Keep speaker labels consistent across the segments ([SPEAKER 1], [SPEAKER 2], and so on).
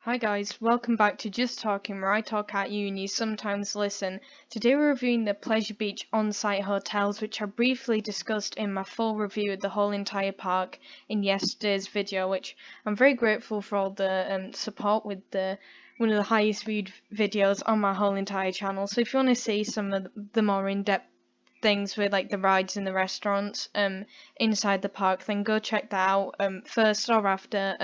[SPEAKER 1] Hi guys, welcome back to Just Talking, where I talk at you and you sometimes listen. Today we're reviewing the Pleasure Beach on-site hotels, which I briefly discussed in my full review of the whole entire park in yesterday's video, which I'm very grateful for all the support with one of the highest viewed videos on my whole entire channel. So if you want to see some of the more in-depth things with like the rides and the restaurants inside the park, then go check that out first or after.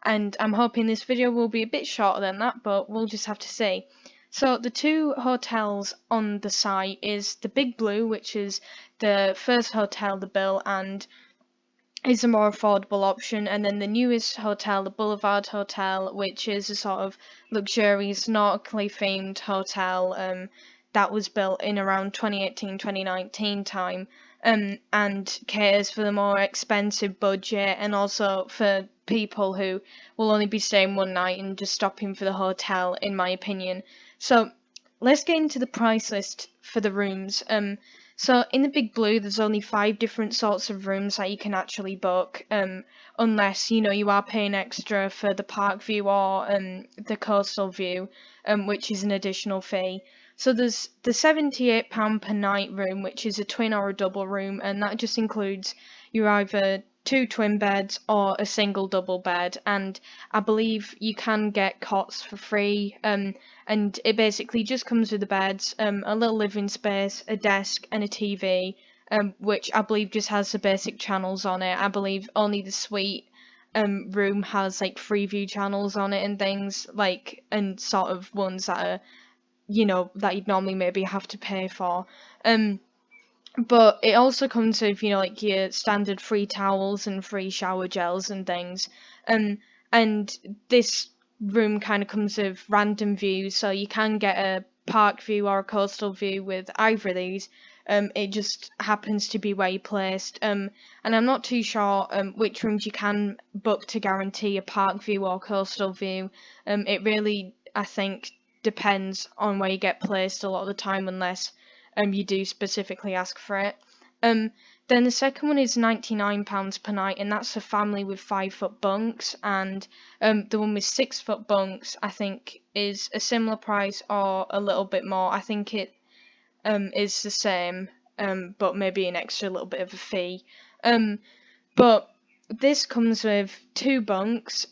[SPEAKER 1] And I'm hoping this video will be a bit shorter than that, but we'll just have to see. So the two hotels on the site is the Big Blue, which is the first hotel to bill and is a more affordable option, and then the newest hotel, the Boulevard Hotel, which is a sort of luxurious nautically themed hotel that was built in around 2018-2019 time, and caters for the more expensive budget and also for people who will only be staying one night and just stopping for the hotel, in my opinion. So let's get into the price list for the rooms. So in the Big Blue, there's only 5 different sorts of rooms that you can actually book, unless you are paying extra for the park view or the coastal view, which is an additional fee. So there's the £78 per night room, which is a twin or a double room, and that just includes your either 2 twin beds or a single double bed, and I believe you can get cots for free, and it basically just comes with the beds, a little living space, a desk and a TV, which I believe just has the basic channels on it. I believe only the suite room has like Freeview channels on it and things like, and sort of ones that are that you'd normally maybe have to pay for. But it also comes with, like your standard free towels and free shower gels and things. And this room kind of comes with random views, so you can get a park view or a coastal view with either of these. It just happens to be where you're placed. And I'm not too sure which rooms you can book to guarantee a park view or coastal view. It really, I think, depends on where you get placed a lot of the time, unless you do specifically ask for it. Then the second one is £99 per night, and that's a family with 5-foot bunks, and the one with 6-foot bunks I think is a similar price or a little bit more. I think it is the same, but maybe an extra little bit of a fee. But this comes with 2 bunks,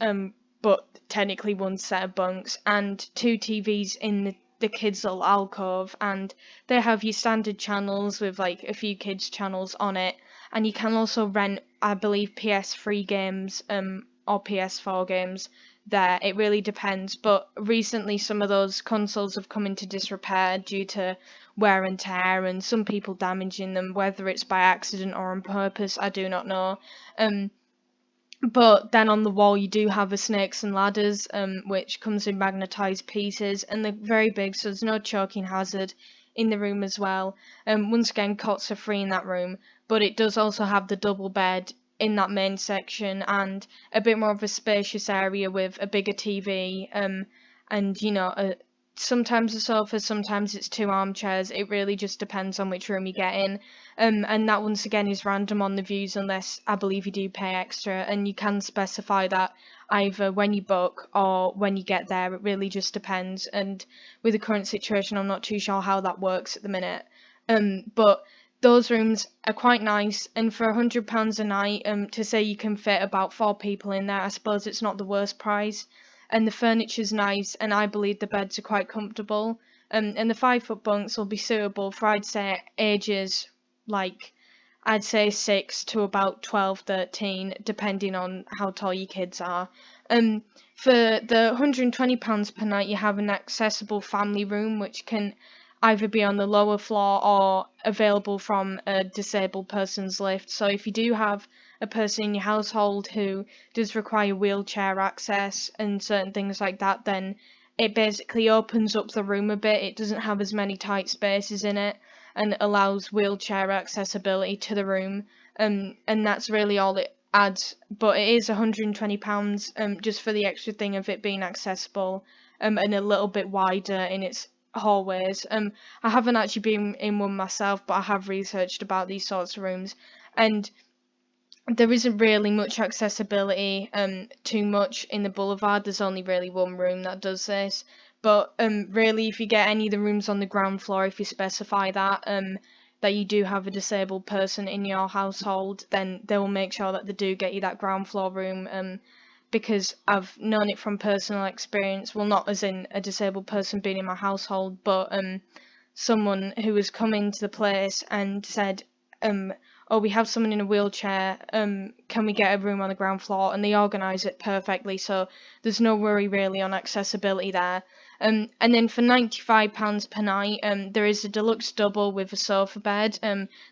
[SPEAKER 1] but technically 1 set of bunks, and 2 TVs in the kids' little alcove, and they have your standard channels with like a few kids' channels on it, and you can also rent, I believe, PS3 games or PS4 games there. It really depends, but recently some of those consoles have come into disrepair due to wear and tear and some people damaging them, whether it's by accident or on purpose, I do not know. But then on the wall you do have a snakes and ladders, which comes in magnetised pieces, and they're very big, so there's no choking hazard in the room as well. Once again, cots are free in that room, but it does also have the double bed in that main section and a bit more of a spacious area with a bigger TV, and sometimes a sofa, sometimes it's 2 armchairs. It really just depends on which room you get in. And that once again is random on the views, unless I believe you do pay extra, and you can specify that either when you book or when you get there. It really just depends, and with the current situation I'm not too sure how that works at the minute. But those rooms are quite nice, and for £100 a night, to say you can fit about 4 people in there, I suppose it's not the worst price. And the furniture's nice, and I believe the beds are quite comfortable. And the 5-foot bunks will be suitable for, I'd say, ages like, I'd say 6 to about 12, 13, depending on how tall your kids are. For the £120 per night, you have an accessible family room, which can either be on the lower floor or available from a disabled person's lift. So if you do have a person in your household who does require wheelchair access and certain things like that, then it basically opens up the room a bit. It doesn't have as many tight spaces in it and allows wheelchair accessibility to the room, and that's really all it adds. But it is £120 just for the extra thing of it being accessible, and a little bit wider in its hallways. I haven't actually been in one myself, but I have researched about these sorts of rooms, and there isn't really much accessibility too much in the Boulevard. There's only really one room that does this. But really, if you get any of the rooms on the ground floor, if you specify that you do have a disabled person in your household, then they will make sure that they do get you that ground floor room. Because I've known it from personal experience. Well, not as in a disabled person being in my household, but someone who was coming to the place and said, oh, we have someone in a wheelchair, can we get a room on the ground floor? And they organise it perfectly, so there's no worry really on accessibility there. And then for £95 per night, there is a deluxe double with a sofa bed.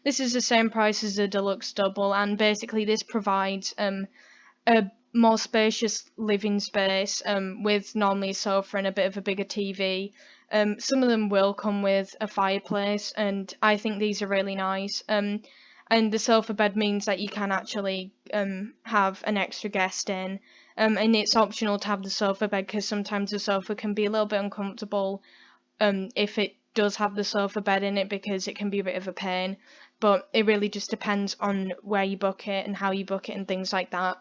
[SPEAKER 1] This is the same price as a deluxe double, and basically this provides a more spacious living space with normally a sofa and a bit of a bigger TV. Some of them will come with a fireplace, and I think these are really nice. And the sofa bed means that you can actually have an extra guest in. And it's optional to have the sofa bed because sometimes the sofa can be a little bit uncomfortable if it does have the sofa bed in it, because it can be a bit of a pain. But it really just depends on where you book it and how you book it and things like that.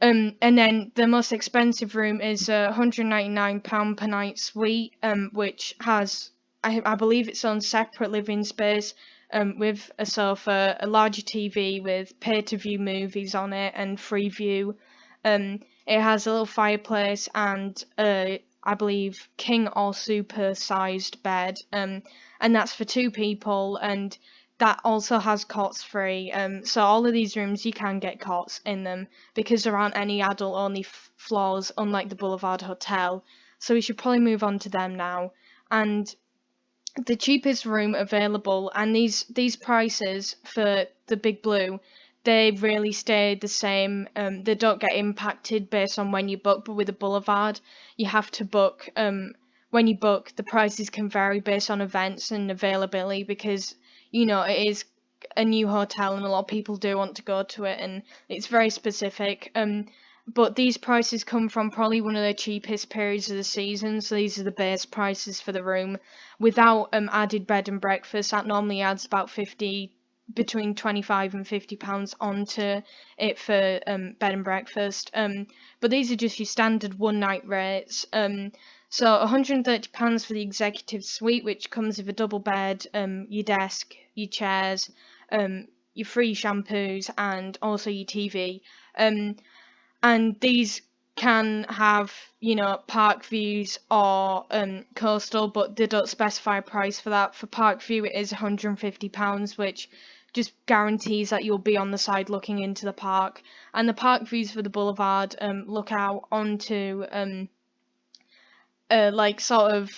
[SPEAKER 1] And then the most expensive room is a £199 per night suite, which has, I believe, its own separate living space, with a sofa, a larger TV with pay-to-view movies on it and free view. It has a little fireplace and I believe king or super sized bed, and that's for two people, and that also has cots free. So all of these rooms you can get cots in them because there aren't any adult only floors, unlike the Boulevard Hotel. So we should probably move on to them now. And the cheapest room available, and these prices for the Big Blue, they really stay the same. They don't get impacted based on when you book, but with the Boulevard, you have to book. When you book, the prices can vary based on events and availability because it is a new hotel and a lot of people do want to go to it, and it's very specific. But these prices come from probably one of the cheapest periods of the season, so these are the base prices for the room without added bed and breakfast. That normally adds about between 25 and £50 onto it for bed and breakfast. But these are just your standard one night rates. So £130 for the executive suite, which comes with a double bed, your desk, your chairs, your free shampoos, and also your TV. And these can have, park views or coastal, but they don't specify a price for that. For park view, it is £150, which just guarantees that you'll be on the side looking into the park. And the park views for the Boulevard look out onto like sort of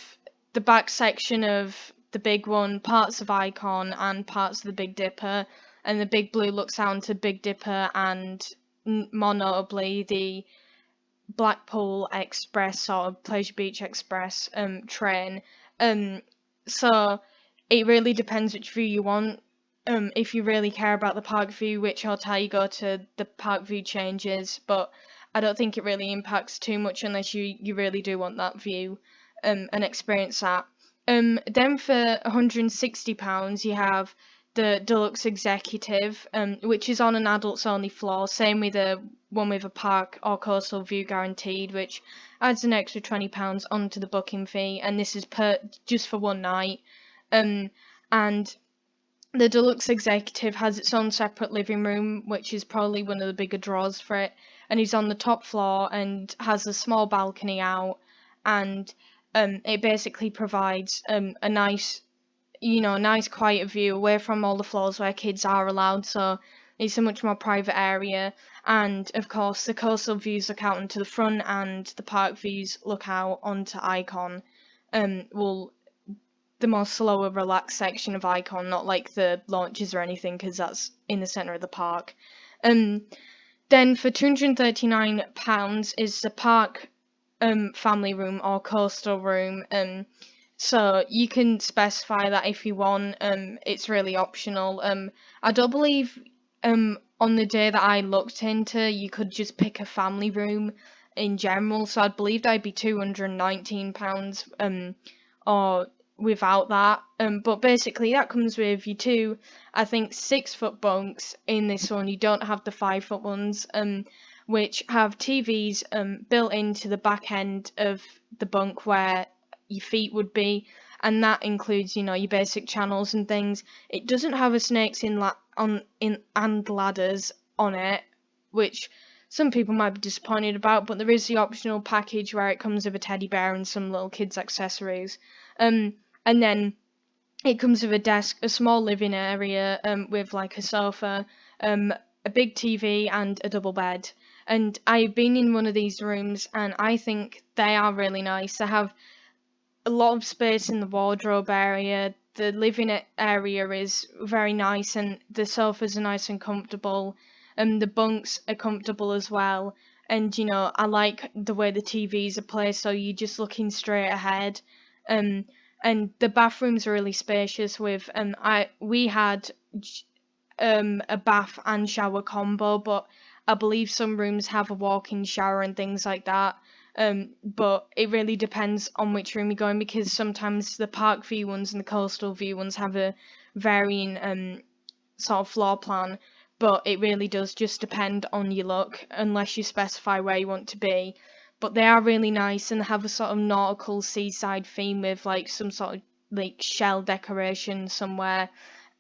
[SPEAKER 1] the back section of the big one, parts of Icon and parts of the Big Dipper, and the Big Blue looks out onto Big Dipper and more notably the Blackpool Express or Pleasure Beach Express train. So it really depends which view you want. If you really care about the park view, which hotel you go to, the park view changes, but I don't think it really impacts too much unless you really do want that view and experience that. Then for £160 you have the Deluxe Executive, which is on an adults only floor, same with the one with a park or coastal view guaranteed, which adds an extra £20 onto the booking fee, and this is just for one night. And the Deluxe Executive has its own separate living room, which is probably one of the bigger draws for it, and is on the top floor and has a small balcony out, and it basically provides a nice quiet view away from all the floors where kids are allowed, so it's a much more private area. And of course the coastal views look out onto the front and the park views look out onto Icon. The more slower, relaxed section of Icon, not like the launches or anything, because that's in the centre of the park. Then for £239 is the park family room or coastal room. So you can specify that if you want. It's really optional. I don't believe on the day that I looked into, you could just pick a family room in general. So I believe that'd be £219, or without that. But basically that comes with your two, I think, 6-foot bunks. In this one you don't have the 5-foot ones, which have TVs built into the back end of the bunk where your feet would be, and that includes, you know, your basic channels and things. It doesn't have a snakes and ladders on it, which some people might be disappointed about, but there is the optional package where it comes with a teddy bear and some little kids accessories. And then it comes with a desk, a small living area, with like a sofa, a big TV and a double bed. And I've been in one of these rooms and I think they are really nice. They have a lot of space in the wardrobe area. The living area is very nice and the sofas are nice and comfortable. The bunks are comfortable as well. And you know, I like the way the TVs are placed, so you're just looking straight ahead. Um, and the bathrooms are really spacious. With we had a bath and shower combo, but I believe some rooms have a walk-in shower and things like that. But it really depends on which room you're going, because sometimes the park view ones and the coastal view ones have a varying sort of floor plan. But it really does just depend on your look, unless you specify where you want to be. But they are really nice and have a sort of nautical seaside theme with like some sort of like shell decoration somewhere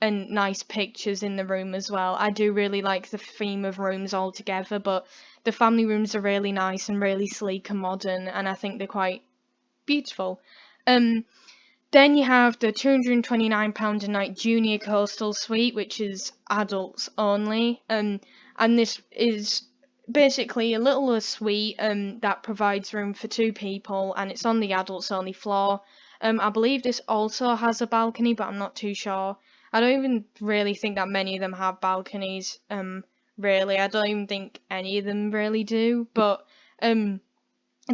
[SPEAKER 1] and nice pictures in the room as well. I do really like the theme of rooms altogether, but the family rooms are really nice and really sleek and modern, and I think they're quite beautiful. Um, then you have the £229 a night junior coastal suite, which is adults only. And this is basically a little suite that provides room for 2 people, and it's on the adults only floor. I believe this also has a balcony, but I'm not too sure. I don't even really think that many of them have balconies. Really, I don't even think any of them really do. But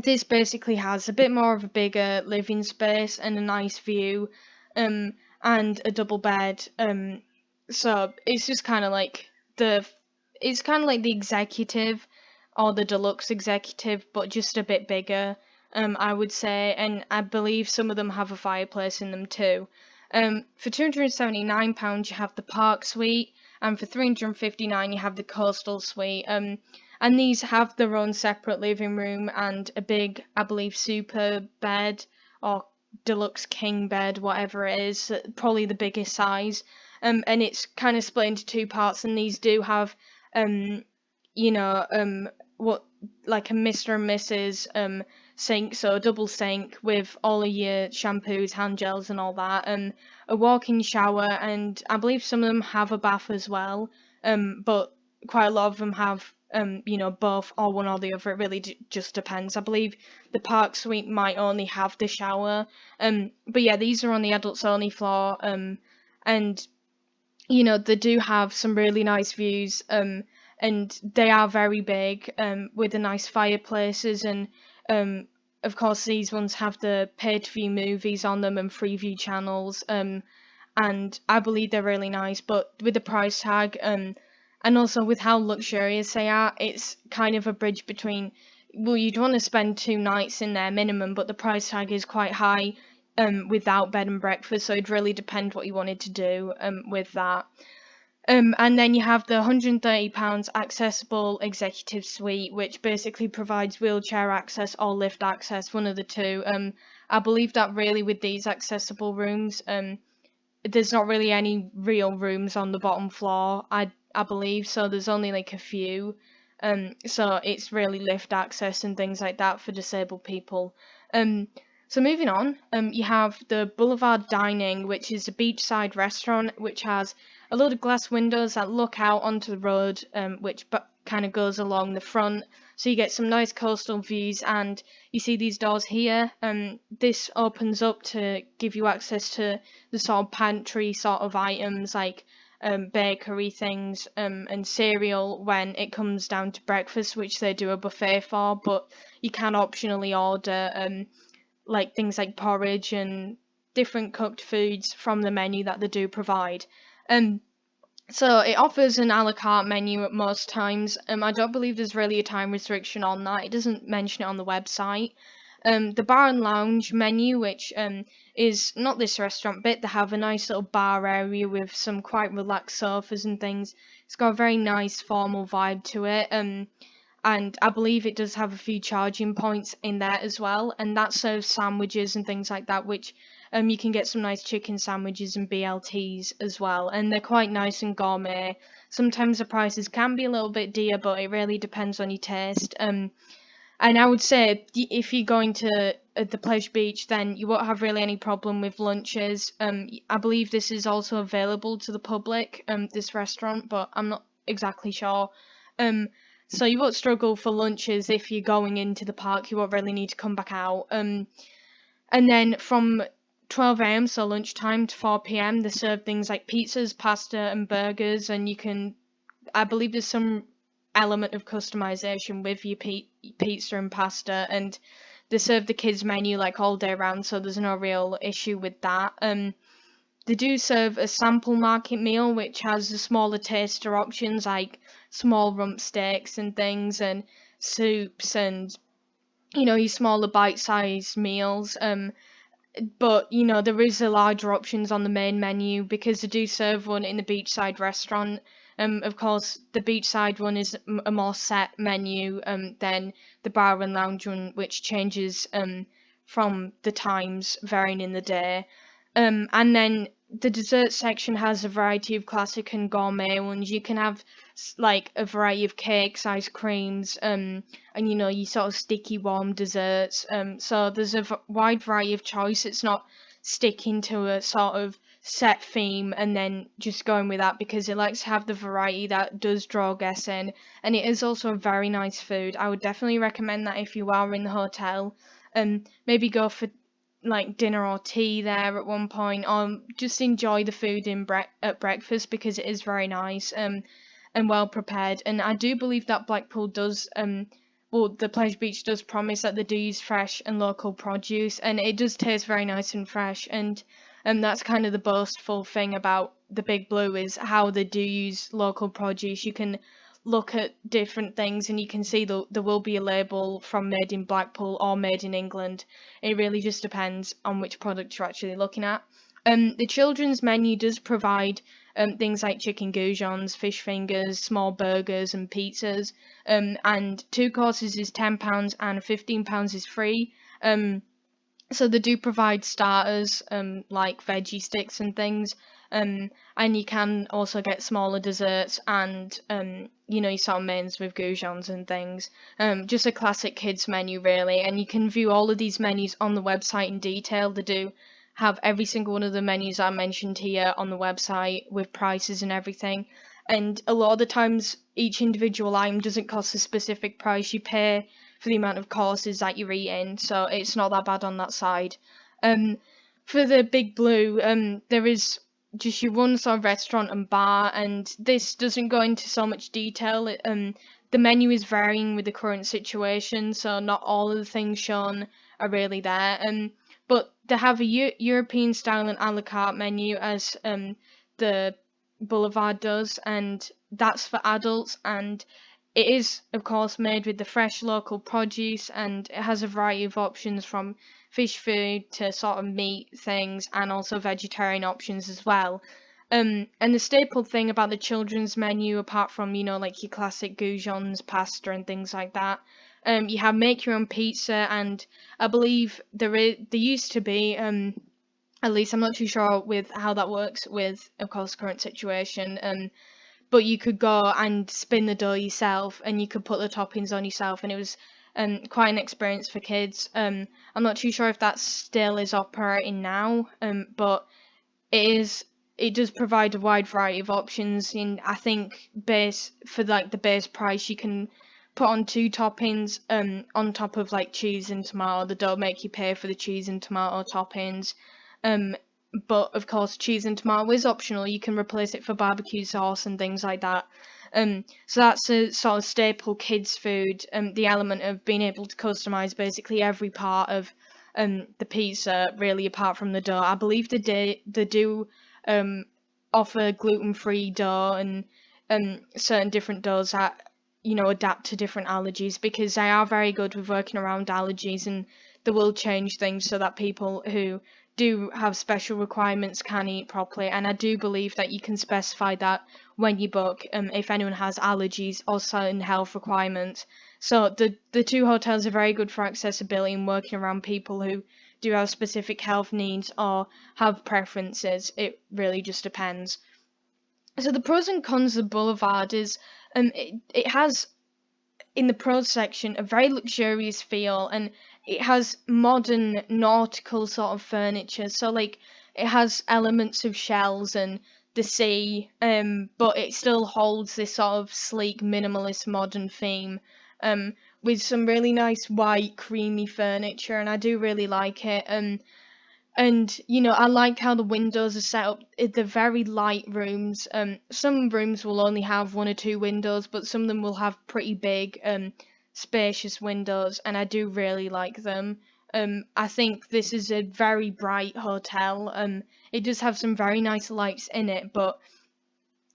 [SPEAKER 1] this basically has a bit more of a bigger living space and a nice view, and a double bed. So it's just kind of like the executive or the deluxe executive, but just a bit bigger. I would say, and I believe some of them have a fireplace in them too. For £279 you have the park suite, and for £359 you have the coastal suite. And these have their own separate living room and a big, I believe, super bed or deluxe king bed, whatever it is, probably the biggest size. And it's kind of split into 2 parts, and these do have, you know, what like a Mr. and Mrs. Sink, so a double sink with all of your shampoos, hand gels, and all that, and a walk-in shower, and I believe some of them have a bath as well. But quite a lot of them have you know, both or one or the other. It really just depends. I believe the park suite might only have the shower. But yeah, these are on the adults only floor. And you know, they do have some really nice views. And they are very big. With the nice fireplaces, and of course these ones have the pay-to-view movies on them and Freeview channels. And I believe they're really nice. But with the price tag, and also with how luxurious they are, it's kind of a bridge between, well, you'd want to spend 2 nights in there minimum, but the price tag is quite high without bed and breakfast, so it'd really depend what you wanted to do with that. And then you have the £130 accessible executive suite, which basically provides wheelchair access or lift access, one of the two. I believe that really with these accessible rooms, there's not really any real rooms on the bottom floor, I believe, so there's only like a few. So it's really lift access and things like that for disabled people. So moving on, you have the Boulevard Dining, which is a beachside restaurant which has a lot of glass windows that look out onto the road, which kind of goes along the front. So you get some nice coastal views, and you see these doors here. This opens up to give you access to the sort of pantry sort of items like bakery things and cereal when it comes down to breakfast, which they do a buffet for, but you can optionally order like things like porridge and different cooked foods from the menu that they do provide. So it offers an a la carte menu at most times. I don't believe there's really a time restriction on that. It doesn't mention it on the website. The bar and lounge menu, which is not this restaurant bit. They have a nice little bar area with some quite relaxed sofas and things. It's got a very nice formal vibe to it. And I believe it does have a few charging points in there as well, and that serves sandwiches and things like that, which you can get some nice chicken sandwiches and BLTs as well, and they're quite nice and gourmet. Sometimes the prices can be a little bit dear, but it really depends on your taste. And I would say if you're going to the Pleasure Beach, then you won't have really any problem with lunches. I believe this is also available to the public, this restaurant, but I'm not exactly sure. Um, so you won't struggle for lunches if you're going into the park. You won't really need to come back out. And then from 12 a.m., so lunchtime, to 4 p.m., they serve things like pizzas, pasta, and burgers, and you can. I believe there's some element of customization with your pizza and pasta, and they serve the kids menu like all day round, so there's no real issue with that. They do serve a sample market meal, which has the smaller taster options like small rump steaks and things, and soups, and your smaller bite-sized meals. But there is a larger options on the main menu because they do serve one in the beachside restaurant. Of course, the beachside one is a more set menu than the bar and lounge one, which changes from the times varying in the day. And then the dessert section has a variety of classic and gourmet ones. You can have like a variety of cakes, ice creams, and you sort of sticky warm desserts. So there's a wide variety of choice. It's not sticking to a sort of set theme and then just going with that, because it likes to have the variety that does draw guests in. And it is also a very nice food. I would definitely recommend that if you are in the hotel. Maybe go for like dinner or tea there at one point, or just enjoy the food at breakfast, because it is very nice and well prepared. And I do believe that Blackpool does the Pleasure Beach does promise that they do use fresh and local produce, and it does taste very nice and fresh. And that's kind of the boastful thing about the Big Blue, is how they do use local produce. You can look at different things and you can see there will be a label from Made in Blackpool or Made in England. It really just depends on which product you're actually looking at. The children's menu does provide things like chicken goujons, fish fingers, small burgers and pizzas, and 2 courses is £10 and £15 is free. So they do provide starters, like veggie sticks and things, and you can also get smaller desserts and your sort of mains with goujons and things. Just a classic kids menu really, and you can view all of these menus on the website in detail. They do have every single one of the menus I mentioned here on the website with prices and everything. And a lot of the times each individual item doesn't cost a specific price. You pay for the amount of courses that you're eating, so it's not that bad on that side. For the Big Blue, there is just your one sort of restaurant and bar, and this doesn't go into so much detail. The menu is varying with the current situation, so not all of the things shown are really there. But they have a European style and a la carte menu, as the Boulevard does, and that's for adults, and it is of course made with the fresh local produce, and it has a variety of options from fish food to sort of meat things, and also vegetarian options as well. And the staple thing about the children's menu, apart from like your classic goujons, pasta and things like that, you have make your own pizza, and I believe there used to be, at least I'm not too sure with how that works with, of course, current situation. But you could go and spin the dough yourself, and you could put the toppings on yourself, and it was quite an experience for kids. I'm not too sure if that still is operating now, but it does provide a wide variety of options. In I think base for like the base price, you can put on 2 toppings on top of like cheese and tomato. They don't make you pay for the cheese and tomato toppings. But of course cheese and tomato is optional. You can replace it for barbecue sauce and things like that. So that's a sort of staple kids food. The element of being able to customize basically every part of the pizza, really, apart from the dough. I believe they do offer gluten-free dough and certain different doughs that adapt to different allergies, because they are very good with working around allergies, and they will change things so that people who do have special requirements can eat properly. And I do believe that you can specify that when you book, if anyone has allergies or certain health requirements. So the two hotels are very good for accessibility and working around people who do have specific health needs or have preferences. It really just depends. So the pros and cons of Boulevard is, it has, in the pros section, a very luxurious feel, and it has modern nautical sort of furniture. So like, it has elements of shells and the sea, but it still holds this sort of sleek, minimalist, modern theme, with some really nice white, creamy furniture, and I do really like it. And I like how the windows are set up. They're very light rooms. Some rooms will only have one or two windows, but some of them will have pretty big, spacious windows, and I do really like them. I think this is a very bright hotel. It does have some very nice lights in it, but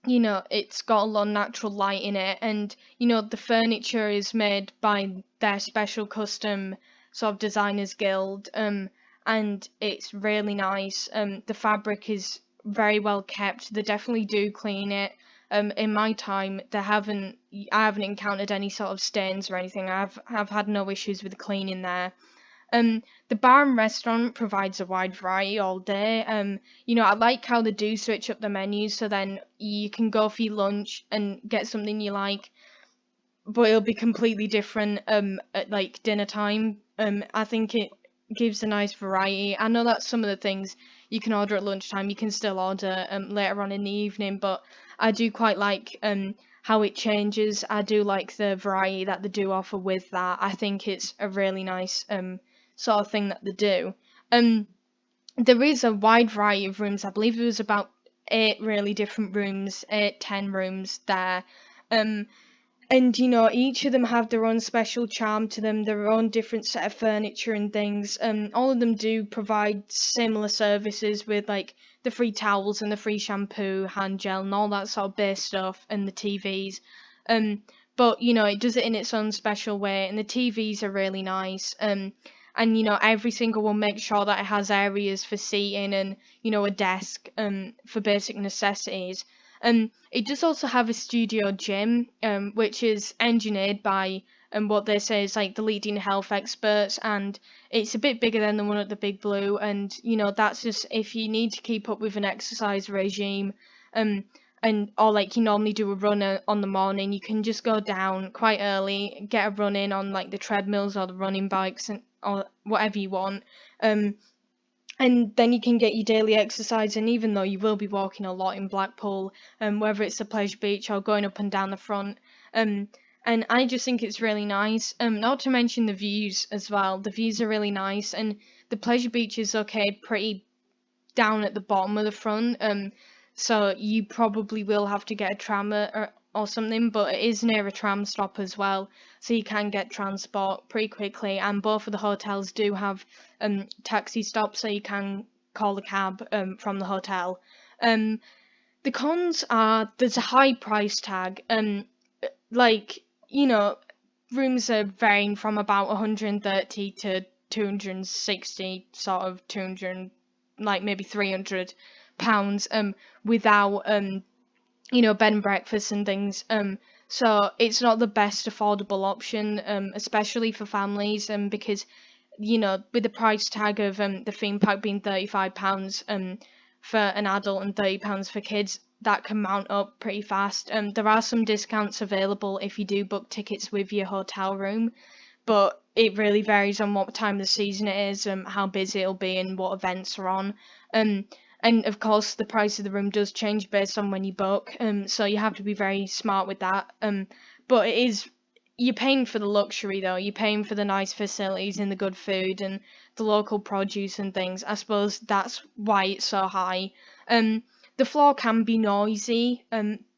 [SPEAKER 1] it's got a lot of natural light in it, and the furniture is made by their special custom sort of designers guild, and it's really nice. The fabric is very well kept. They definitely do clean it. In my time, I haven't encountered any sort of stains or anything. I've had no issues with the cleaning there. The bar and restaurant provides a wide variety all day. I like how they do switch up the menus, so then you can go for your lunch and get something you like, but it'll be completely different at like dinner time. I think it gives a nice variety. I know that some of the things you can order at lunchtime, you can still order later on in the evening, but I do quite like how it changes. I do like the variety that they do offer with that. I think it's a really nice sort of thing that they do. There is a wide variety of rooms. I believe there was about 8 really different rooms, 10 rooms there. And each of them have their own special charm to them, their own different set of furniture and things. All of them do provide similar services with like the free towels and the free shampoo, hand gel, and all that sort of base stuff, and the TVs. But it does it in its own special way, and the TVs are really nice. And every single one makes sure that it has areas for seating and a desk for basic necessities. It does also have a studio gym, which is engineered by what they say is like the leading health experts, and it's a bit bigger than the one at the Big Blue, and that's just if you need to keep up with an exercise regime, or like you normally do a run on the morning, you can just go down quite early, get a run in on like the treadmills or the running bikes or whatever you want. And then you can get your daily exercise, and even though you will be walking a lot in Blackpool, whether it's the Pleasure Beach or going up and down the front, and I just think it's really nice. Not to mention the views as well. The views are really nice, and the Pleasure Beach is located pretty down at the bottom of the front, so you probably will have to get a tram or something, but it is near a tram stop as well, so you can get transport pretty quickly, and both of the hotels do have taxi stops, so you can call a cab from the hotel. The cons are there's a high price tag, like, rooms are varying from about 130 to 260, sort of 200, like maybe £300, without bed and breakfast and things. So it's not the best affordable option, especially for families, because with the price tag of the theme park being £35 for an adult and £30 for kids, that can mount up pretty fast. There are some discounts available if you do book tickets with your hotel room, but it really varies on what time of the season it is, how busy it'll be, and what events are on. And of course, the price of the room does change based on when you book, so you have to be very smart with that. But you're paying for the luxury though. You're paying for the nice facilities and the good food and the local produce and things. I suppose that's why it's so high. The floor can be noisy.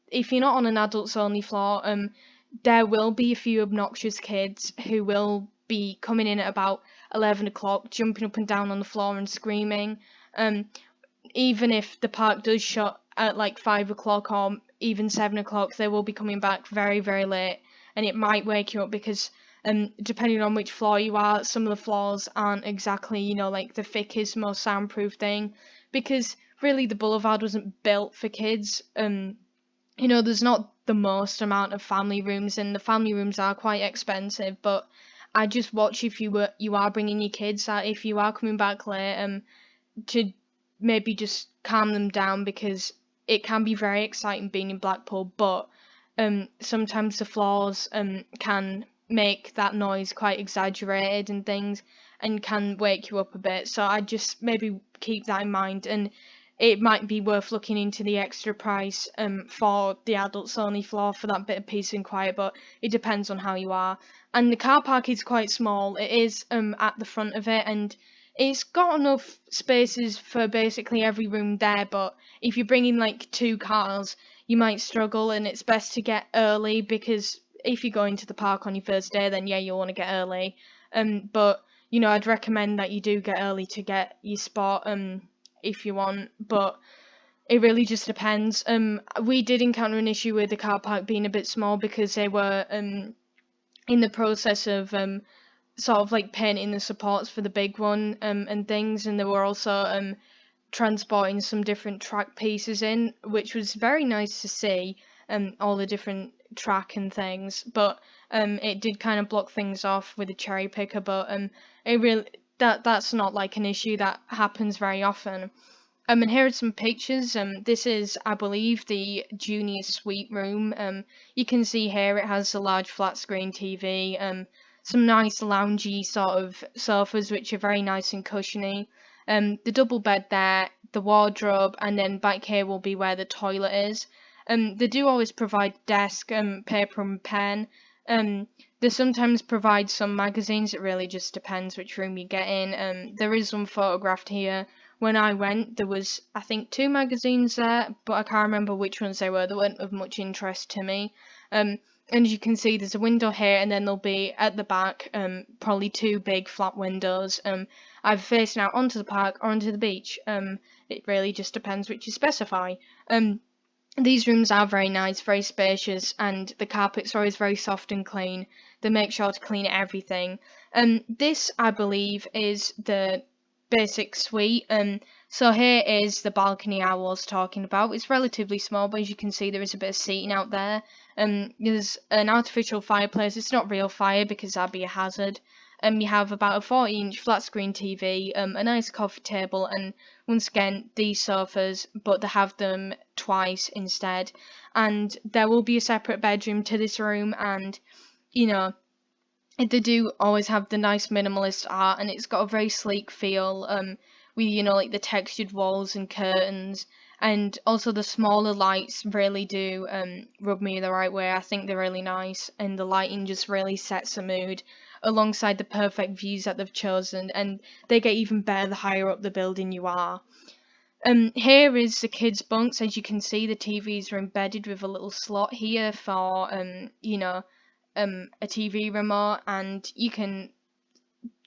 [SPEAKER 1] If you're not on an adults only floor, there will be a few obnoxious kids who will be coming in at about 11 o'clock, jumping up and down on the floor and screaming. Even if the park does shut at like 5 o'clock or even 7 o'clock, they will be coming back very, very late. and it might wake you up because depending on which floor you are, some of the floors aren't exactly, like the thickest, most soundproof thing, because really the Boulevard wasn't built for kids. There's not the most amount of family rooms, and the family rooms are quite expensive, but I just watch if you are bringing your kids out, if you are coming back late, to maybe just calm them down, because it can be very exciting being in Blackpool, but sometimes the floors can make that noise quite exaggerated and things, and can wake you up a bit. So I just maybe keep that in mind, and it might be worth looking into the extra price for the adults only floor for that bit of peace and quiet, but it depends on how you are. And the car park is quite small. It is at the front of it, and it's got enough spaces for basically every room there, but if you're bringing like 2 cars, you might struggle, and it's best to get early, because if you go into the park on your first day, then yeah, you'll want to get early. But I'd recommend that you do get early to get your spot if you want, but it really just depends. We did encounter an issue with the car park being a bit small, because they were in the process of sort of like painting the supports for the big one and things, and they were also transporting some different track pieces in, which was very nice to see, all the different track and things, but it did kind of block things off with a cherry picker, but it really that's not like an issue that happens very often. And here are some pictures. This is, I believe, the junior suite room. You can see here it has a large flat screen TV, some nice loungy sort of sofas, which are very nice and cushiony. The double bed there, the wardrobe, and then back here will be where the toilet is. They do always provide desk, paper and pen. They sometimes provide some magazines. It really just depends which room you get in. There is one photographed here. When I went, there was, I think, 2 magazines there, but I can't remember which ones they were. They weren't of much interest to me. And as you can see, there's a window here, and then there'll be at the back probably 2 big flat windows, either facing out onto the park or onto the beach. It really just depends which you specify. These rooms are very nice, very spacious, and the carpets are always very soft and clean. They make sure to clean everything. This, I believe, is the basic suite. So here is the balcony I was talking about. It's relatively small, but as you can see, there is a bit of seating out there. There's an artificial fireplace. It's not real fire, because that'd be a hazard. You have about a 40-inch flat screen TV, a nice coffee table, and once again these sofas, but they have them twice instead. And there will be a separate bedroom to this room, and they do always have the nice minimalist art, and it's got a very sleek feel, with like the textured walls and curtains, and also the smaller lights really do rub me the right way. I think they're really nice, and the lighting just really sets a mood, alongside the perfect views that they've chosen, and they get even better the higher up the building you are. Here is the kids' bunks. As you can see, the TVs are embedded with a little slot here for a TV remote, and you can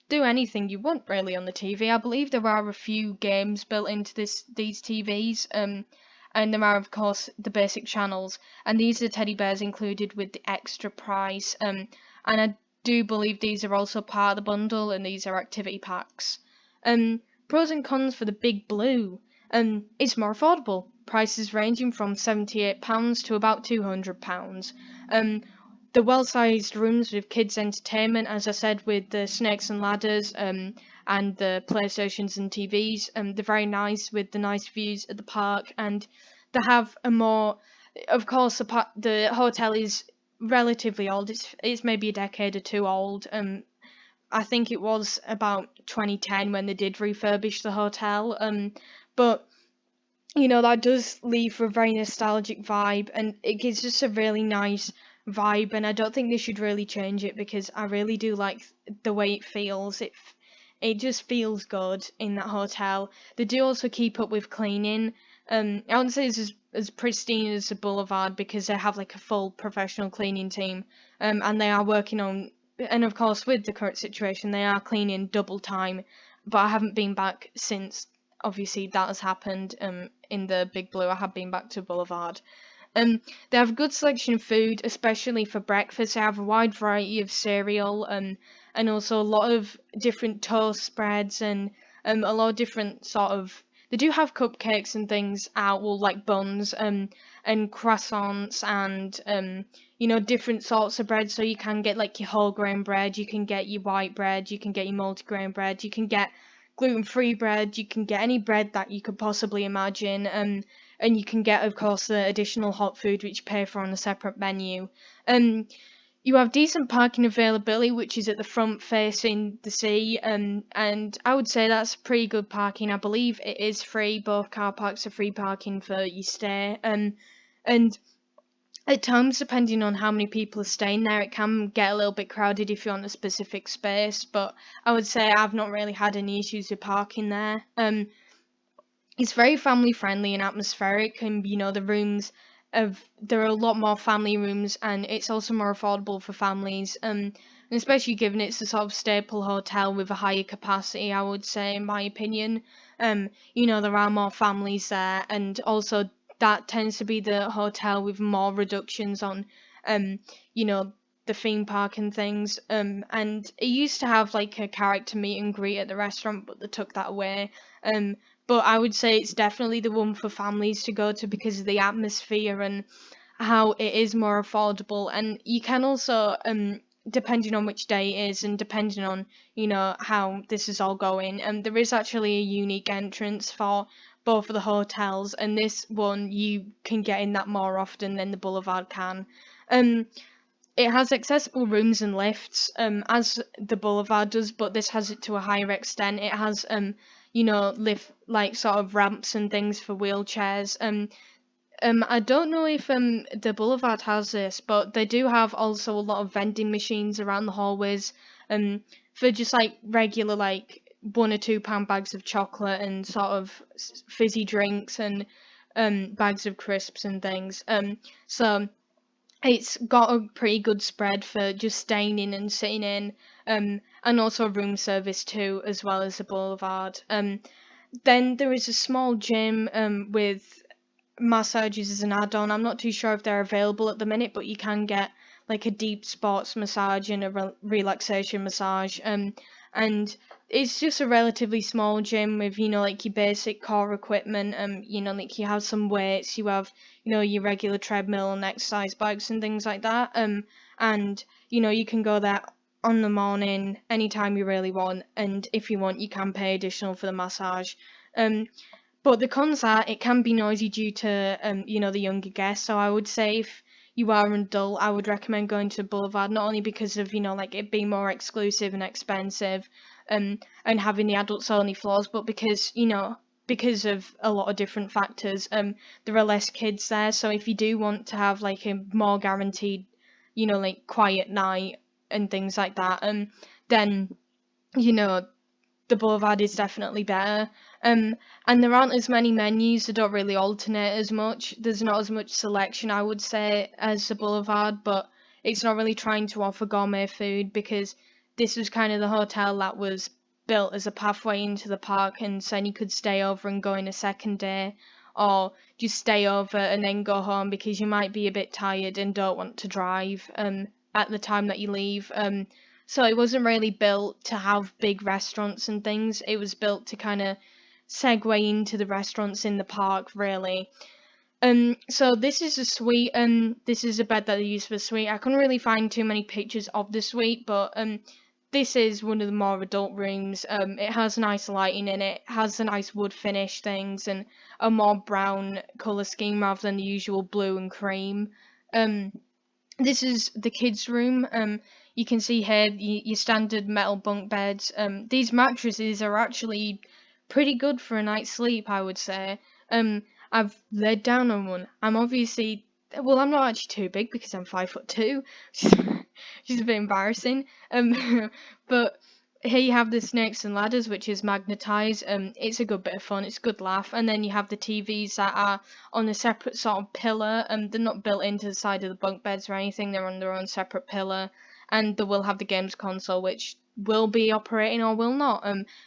[SPEAKER 1] do anything you want really on the TV. I believe there are a few games built into these TVs, and there are of course the basic channels, and these are teddy bears included with the extra price, and I do believe these are also part of the bundle, and these are activity packs. Pros and cons for the Big Blue. It's more affordable, prices ranging from £78 to about £200. The well-sized rooms with kids' entertainment, as I said, with the snakes and ladders, and the PlayStations and TVs. They're very nice, with the nice views at the park, and they have a more, of course, the hotel is relatively old. It's maybe a decade or 2 old. I think it was about 2010 when they did refurbish the hotel. But that does leave a very nostalgic vibe, and it gives just a really nice vibe, and I don't think they should really change it, because I really do like the way it feels. It just feels good in that hotel. They do also keep up with cleaning. I wouldn't say it's as pristine as the Boulevard, because they have like a full professional cleaning team, and they are working on, and of course with the current situation they are cleaning double time, but I haven't been back since obviously that has happened in the Big Blue. I have been back to Boulevard. They have a good selection of food, especially for breakfast. They have a wide variety of cereal, and also a lot of different toast spreads and a lot of different sort of. They do have cupcakes and things out, well, like buns, and croissants and different sorts of bread. So you can get like your whole grain bread, you can get your white bread, you can get your multigrain bread, you can get gluten-free bread, you can get any bread that you could possibly imagine, and you can get, of course, the additional hot food which you pay for on a separate menu. You have decent parking availability, which is at the front facing the sea, and I would say that's pretty good parking. I believe it is free. Both car parks are free parking for your stay, and at times, depending on how many people are staying there, it can get a little bit crowded if you're on a specific space. But I would say I've not really had any issues with parking there. It's very family friendly and atmospheric, and the rooms there are a lot more family rooms, and it's also more affordable for families. And especially given it's a sort of staple hotel with a higher capacity, I would say, in my opinion. There are more families there, and also that tends to be the hotel with more reductions on, you know, the theme park and things. And it used to have like a character meet and greet at the restaurant, but they took that away. But I would say it's definitely the one for families to go to because of the atmosphere and how it is more affordable. And you can also, depending on which day it is and depending on, how this is all going, there is actually a unique entrance for both of the hotels, and this one you can get in that more often than the Boulevard can. Um, it has accessible rooms and lifts, as the Boulevard does, but this has it to a higher extent. It has, lift like sort of ramps and things for wheelchairs. I don't know if the Boulevard has this, but they do have also a lot of vending machines around the hallways, for just like regular like £1 or £2 bags of chocolate and sort of fizzy drinks and bags of crisps and things. So it's got a pretty good spread for just staying in and sitting in, and also room service too, as well as the Boulevard. Then there is a small gym with massages as an add-on. I'm not too sure if they're available at the minute, but you can get like a deep sports massage and a relaxation massage. And it's just a relatively small gym with like your basic core equipment. Like you have some weights, you have your regular treadmill and exercise bikes and things like that. And you can go there on the morning anytime you really want, and if you want, you can pay additional for the massage. But the cons are it can be noisy due to the younger guests. So I would say if you are an adult, I would recommend going to Boulevard, not only because of like it being more exclusive and expensive, and having the adults only floors, but because of a lot of different factors. There are less kids there, so if you do want to have like a more guaranteed, like quiet night and things like that, then the Boulevard is definitely better. And there aren't as many menus, they don't really alternate as much. There's not as much selection, I would say, as the Boulevard, but it's not really trying to offer gourmet food because this was kind of the hotel that was built as a pathway into the park, and saying you could stay over and go in a second day, or just stay over and then go home because you might be a bit tired and don't want to drive at the time that you leave. So it wasn't really built to have big restaurants and things. It was built to kind of segue into the restaurants in the park, really. So this is a suite. This is a bed that they use for a suite. I couldn't really find too many pictures of the suite, but this is one of the more adult rooms. It has nice lighting in it. Has the nice wood finish things and a more brown color scheme rather than the usual blue and cream. This is the kids' room. You can see here your standard metal bunk beds. These mattresses are actually pretty good for a night's sleep, I would say. I've laid down on one. I'm not actually too big because I'm 5'2", which is a bit embarrassing. But here you have the snakes and ladders, which is magnetized. It's a good bit of fun. It's a good laugh. And then you have the TVs that are on a separate sort of pillar. They're not built into the side of the bunk beds or anything. They're on their own separate pillar. and they will have the games console, which will be operating or will not.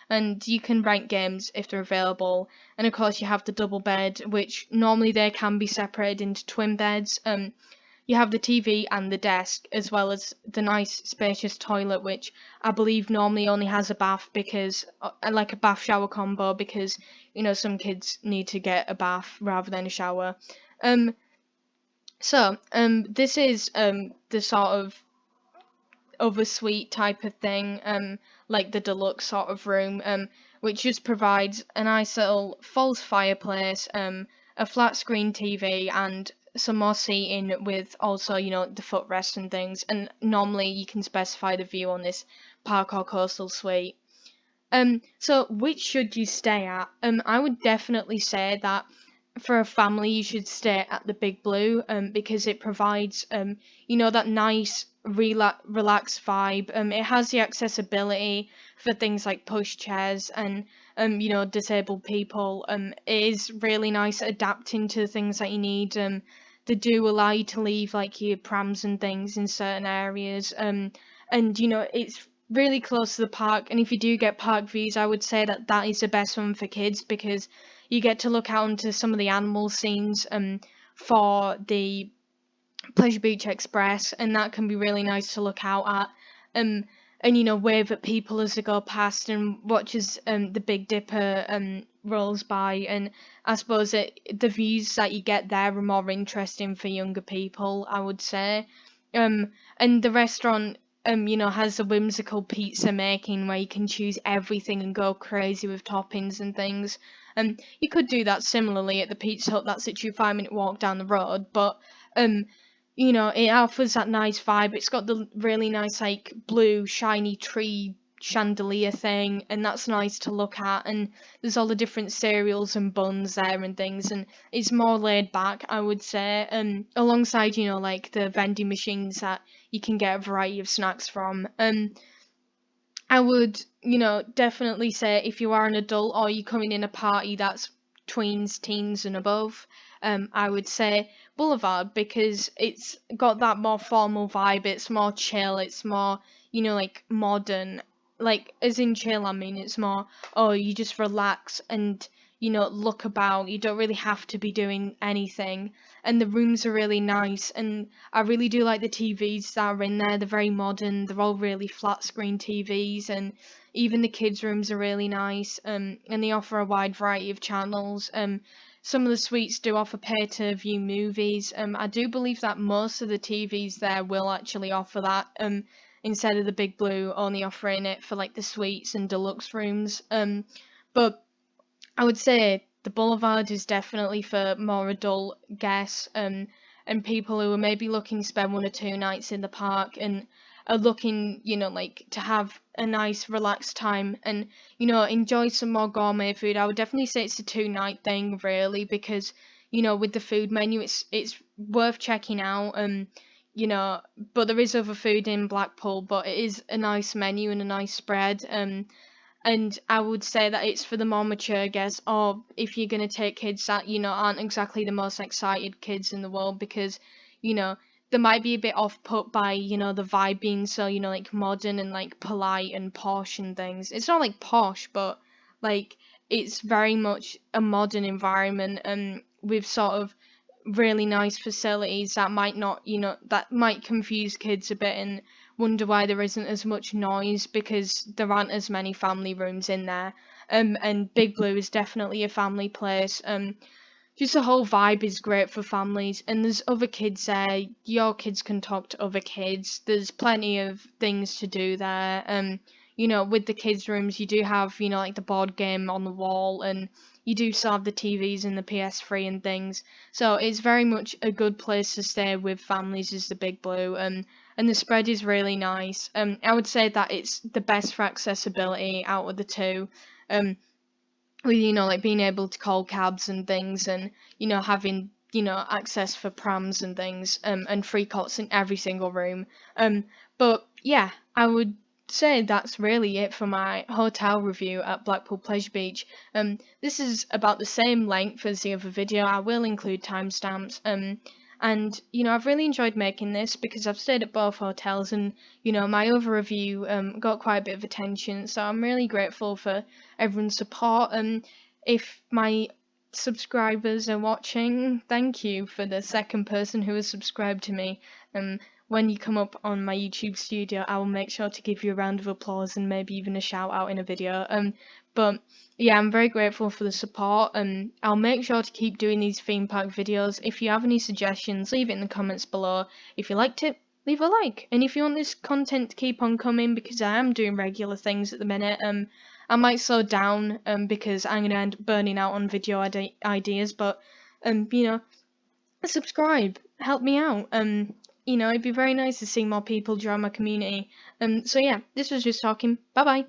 [SPEAKER 1] And you can rent games if they're available. And of course, you have the double bed, which normally they can be separated into twin beds. You have the TV and the desk, as well as the nice spacious toilet, which I believe normally only has a bath because, like a bath shower combo, because some kids need to get a bath rather than a shower. This is the sort of other suite type of thing, like the deluxe sort of room, which just provides a nice little false fireplace, a flat screen TV, and some more seating with also, the footrest and things. And normally you can specify the view on this park or coastal suite. So which should you stay at? I would definitely say that for a family you should stay at the Big Blue, because it provides that nice relaxed vibe. It has the accessibility for things like push chairs and disabled people. It is really nice adapting to things that you need. They do allow you to leave like your prams and things in certain areas. And it's really close to the park, and if you do get park views, I would say that is the best one for kids, because you get to look out into some of the animal scenes for the Pleasure Beach Express, and that can be really nice to look out at, and wave at people as they go past, and watch as the Big Dipper rolls by. And I suppose the views that you get there are more interesting for younger people, I would say. And the restaurant has a whimsical pizza making where you can choose everything and go crazy with toppings and things. You could do that similarly at the Pizza Hut that's literally a 5-minute walk down the road, but it offers that nice vibe. It's got the really nice like blue shiny tree chandelier thing, and that's nice to look at, and there's all the different cereals and buns there and things, and it's more laid back, I would say, alongside like the vending machines that you can get a variety of snacks from. I would definitely say if you are an adult or you're coming in a party that's tweens, teens and above, I would say Boulevard, because it's got that more formal vibe. It's more chill, it's more like modern, like as in chill, I mean it's more, oh, you just relax and look about. You don't really have to be doing anything, and the rooms are really nice, and I really do like the TVs that are in there. They're very modern, they're all really flat screen TVs, and even the kids rooms are really nice, and they offer a wide variety of channels. Some of the suites do offer pay-to-view movies. I do believe that most of the TVs there will actually offer that, instead of the Big Blue only offering it for like the suites and deluxe rooms. But I would say the Boulevard is definitely for more adult guests, and people who are maybe looking to spend 1 or 2 nights in the park and are looking, like to have a nice relaxed time and, enjoy some more gourmet food. I would definitely say it's a 2-night thing, really, because, with the food menu, it's worth checking out. But there is other food in Blackpool, but it is a nice menu and a nice spread. And I would say that it's for the more mature guests, or if you're going to take kids that, aren't exactly the most excited kids in the world, because, they might be a bit off-put by, the vibe being so, like modern and like polite and posh and things. It's not like posh, but like it's very much a modern environment, and with sort of really nice facilities that might not, that might confuse kids a bit and wonder why there isn't as much noise, because there aren't as many family rooms in there. And Big Blue is definitely a family place. Just the whole vibe is great for families, and there's other kids there. Your kids can talk to other kids. There's plenty of things to do there. With the kids' rooms, you do have, like the board game on the wall, and you do still have the TVs and the PS3 and things. So it's very much a good place to stay with families, is the Big Blue. And the spread is really nice. I would say that it's the best for accessibility out of the two. With like being able to call cabs and things, and having access for prams and things, and free cots in every single room. But yeah, I would say that's really it for my hotel review at Blackpool Pleasure Beach. This is about the same length as the other video. I will include timestamps. And I've really enjoyed making this because I've stayed at both hotels, and my over review got quite a bit of attention, so I'm really grateful for everyone's support. If my subscribers are watching, thank you for the second person who has subscribed to me. When you come up on my YouTube studio, I will make sure to give you a round of applause and maybe even a shout out in a video. But yeah, I'm very grateful for the support, and I'll make sure to keep doing these theme park videos. If you have any suggestions, leave it in the comments below. If you liked it, leave a like. And if you want this content to keep on coming, because I am doing regular things at the minute, I might slow down because I'm gonna end up burning out on video ideas. But subscribe, help me out. It'd be very nice to see more people join my community. So yeah, this was just talking. Bye bye.